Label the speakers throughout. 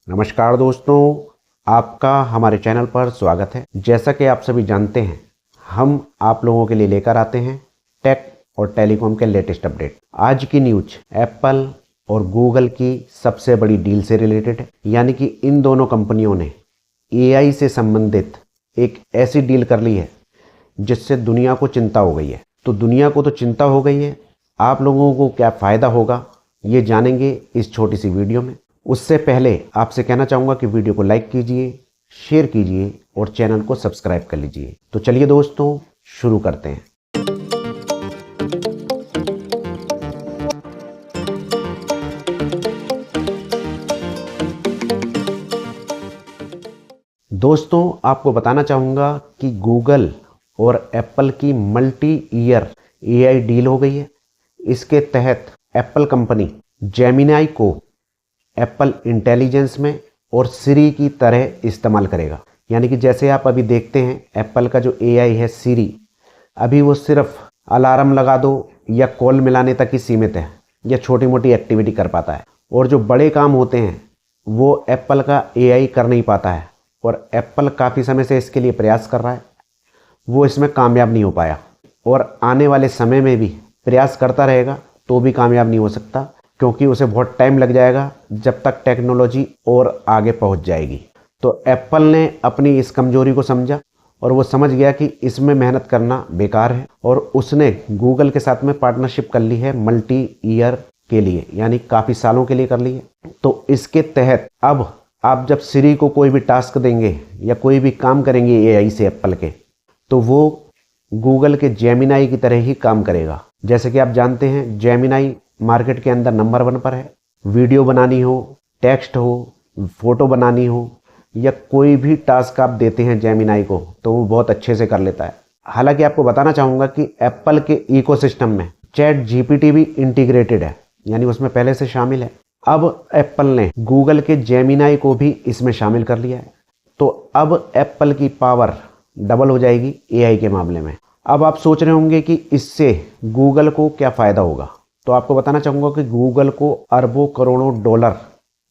Speaker 1: नमस्कार दोस्तों, आपका हमारे चैनल पर स्वागत है। जैसा कि आप सभी जानते हैं, हम आप लोगों के लिए लेकर आते हैं टेक और टेलीकॉम के लेटेस्ट अपडेट। आज की न्यूज एप्पल और गूगल की सबसे बड़ी डील से रिलेटेड है, यानी कि इन दोनों कंपनियों ने एआई से संबंधित एक ऐसी डील कर ली है जिससे दुनिया को चिंता हो गई है। तो दुनिया को तो चिंता हो गई है, आप लोगों को क्या फ़ायदा होगा ये जानेंगे इस छोटी सी वीडियो में। उससे पहले आपसे कहना चाहूँगा कि वीडियो को लाइक कीजिए, शेयर कीजिए और चैनल को सब्सक्राइब कर लीजिए। तो चलिए दोस्तों, शुरू करते हैं। दोस्तों, आपको बताना चाहूँगा कि गूगल और एप्पल की मल्टी ईयर एआई डील हो गई है। इसके तहत एप्पल कंपनी जेमिनाई को एप्पल इंटेलिजेंस में और सिरी की तरह इस्तेमाल करेगा। यानी कि जैसे आप अभी देखते हैं, एप्पल का जो एआई है सिरी, अभी वो सिर्फ अलार्म लगा दो या कॉल मिलाने तक ही सीमित है, या छोटी मोटी एक्टिविटी कर पाता है। और जो बड़े काम होते हैं वो एप्पल का एआई कर नहीं पाता है। और एप्पल काफ़ी समय से इसके लिए प्रयास कर रहा है, वो इसमें कामयाब नहीं हो पाया और आने वाले समय में भी प्रयास करता रहेगा तो भी कामयाब नहीं हो सकता, क्योंकि उसे बहुत टाइम लग जाएगा जब तक टेक्नोलॉजी और आगे पहुंच जाएगी। तो एप्पल ने अपनी इस कमजोरी को समझा और वो समझ गया कि इसमें मेहनत करना बेकार है, और उसने गूगल के साथ में पार्टनरशिप कर ली है मल्टी ईयर के लिए, यानी काफ़ी सालों के लिए कर ली है। तो इसके तहत अब आप जब सिरी को कोई भी टास्क देंगे या कोई भी काम करेंगे एआई से एप्पल के, तो वो गूगल के जेमिनाई की तरह ही काम करेगा। जैसे कि आप जानते हैं, जेमिनाई मार्केट के अंदर नंबर 1 पर है। वीडियो बनानी हो, टेक्स्ट हो, फोटो बनानी हो, या कोई भी टास्क आप देते हैं जेमिनाई को तो वो बहुत अच्छे से कर लेता है। हालांकि आपको बताना चाहूँगा कि एप्पल के इकोसिस्टम में चैट जीपीटी भी इंटीग्रेटेड है, यानी उसमें पहले से शामिल है। अब एप्पल ने गूगल के जेमिनाई को भी इसमें शामिल कर लिया है। तो अब एप्पल की पावर डबल हो जाएगी एआई के मामले में। अब आप सोच रहे होंगे कि इससे गूगल को क्या फ़ायदा होगा। तो आपको बताना चाहूँगा कि गूगल को अरबों करोड़ों डॉलर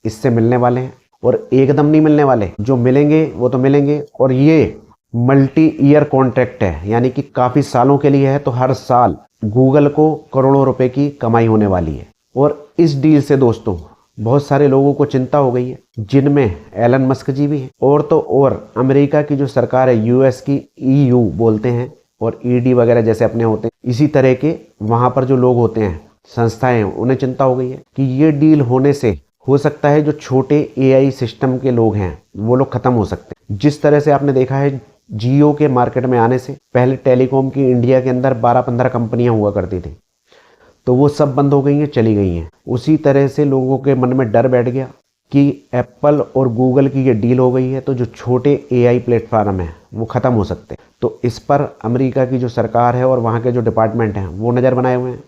Speaker 1: इससे मिलने वाले हैं, और एकदम नहीं मिलने वाले। जो मिलेंगे वो तो मिलेंगे, और ये मल्टी ईयर कॉन्ट्रैक्ट है, यानी कि काफ़ी सालों के लिए है। तो हर साल गूगल को करोड़ों रुपए की कमाई होने वाली है। और इस डील से दोस्तों बहुत सारे लोगों को चिंता हो गई है, जिनमें एलन मस्क जी भी हैं। और तो और अमेरिका की जो सरकार है, यूएस की, ईयू बोलते हैं, और ईडी वगैरह जैसे अपने होते हैं, इसी तरह के वहाँ पर जो लोग होते हैं, संस्थाएं, उन्हें चिंता हो गई है कि ये डील होने से हो सकता है जो छोटे एआई सिस्टम के लोग हैं वो लोग खत्म हो सकते हैं। जिस तरह से आपने देखा है, जियो के मार्केट में आने से पहले टेलीकॉम की इंडिया के अंदर 12-15 कंपनियां हुआ करती थी, तो वो सब बंद हो गई हैं, चली गई हैं। उसी तरह से लोगों के मन में डर बैठ गया कि एप्पल और गूगल की ये डील हो गई है तो जो छोटे एआई प्लेटफार्म हैं वो ख़त्म हो सकते हैं। तो इस पर अमेरिका की जो सरकार है और वहाँ के जो डिपार्टमेंट हैं वो नज़र बनाए हुए हैं।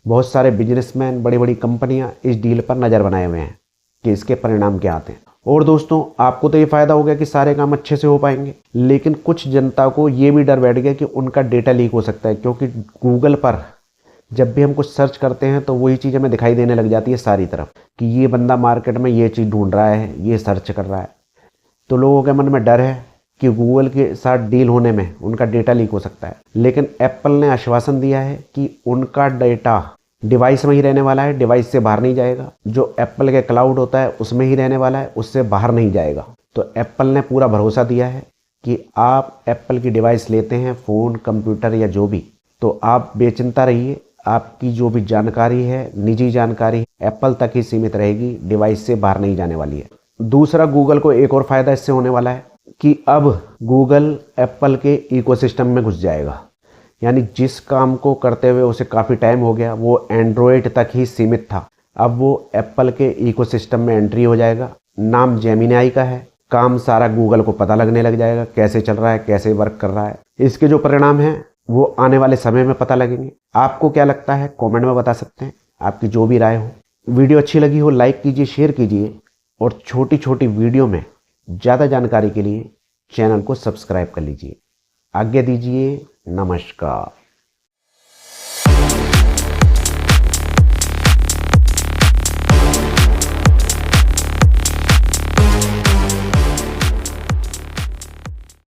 Speaker 1: बहुत सारे बिजनेसमैन, बड़ी बड़ी कंपनियां इस डील पर नज़र बनाए हुए हैं कि इसके परिणाम क्या आते हैं। और दोस्तों, आपको तो ये फ़ायदा हो गया कि सारे काम अच्छे से हो पाएंगे, लेकिन कुछ जनता को ये भी डर बैठ गया कि उनका डेटा लीक हो सकता है, क्योंकि गूगल पर जब भी हम कुछ सर्च करते हैं तो वही चीज़ हमें दिखाई देने लग जाती है सारी तरफ, कि ये बंदा मार्केट में ये चीज़ ढूंढ रहा है, ये सर्च कर रहा है। तो लोगों के मन में डर है कि गूगल के साथ डील होने में उनका डेटा लीक हो सकता है। लेकिन एप्पल ने आश्वासन दिया है कि उनका डेटा डिवाइस में ही रहने वाला है, डिवाइस से बाहर नहीं जाएगा। जो एप्पल के क्लाउड होता है उसमें ही रहने वाला है, उससे बाहर नहीं जाएगा। तो एप्पल ने पूरा भरोसा दिया है कि आप एप्पल की डिवाइस लेते हैं, फ़ोन, कंप्यूटर या जो भी, तो आप बेचिंता रहिए। आपकी जो भी जानकारी है, निजी जानकारी, एप्पल तक ही सीमित रहेगी, डिवाइस से बाहर नहीं जाने वाली है। दूसरा, गूगल को एक और फ़ायदा इससे होने वाला है कि अब गूगल एप्पल के इकोसिस्टम में घुस जाएगा। यानी जिस काम को करते हुए उसे काफ़ी टाइम हो गया, वो एंड्रॉयड तक ही सीमित था, अब वो एप्पल के इकोसिस्टम में एंट्री हो जाएगा। नाम जेमिनाई का है, काम सारा गूगल को पता लगने लग जाएगा, कैसे चल रहा है, कैसे वर्क कर रहा है। इसके जो परिणाम हैं वो आने वाले समय में पता लगेंगे। आपको क्या लगता है कमेंट में बता सकते हैं, आपकी जो भी राय हो। वीडियो अच्छी लगी हो लाइक कीजिए, शेयर कीजिए, और छोटी छोटी वीडियो में ज़्यादा जानकारी के लिए चैनल को सब्सक्राइब कर लीजिए। आज्ञा दीजिए, नमस्कार।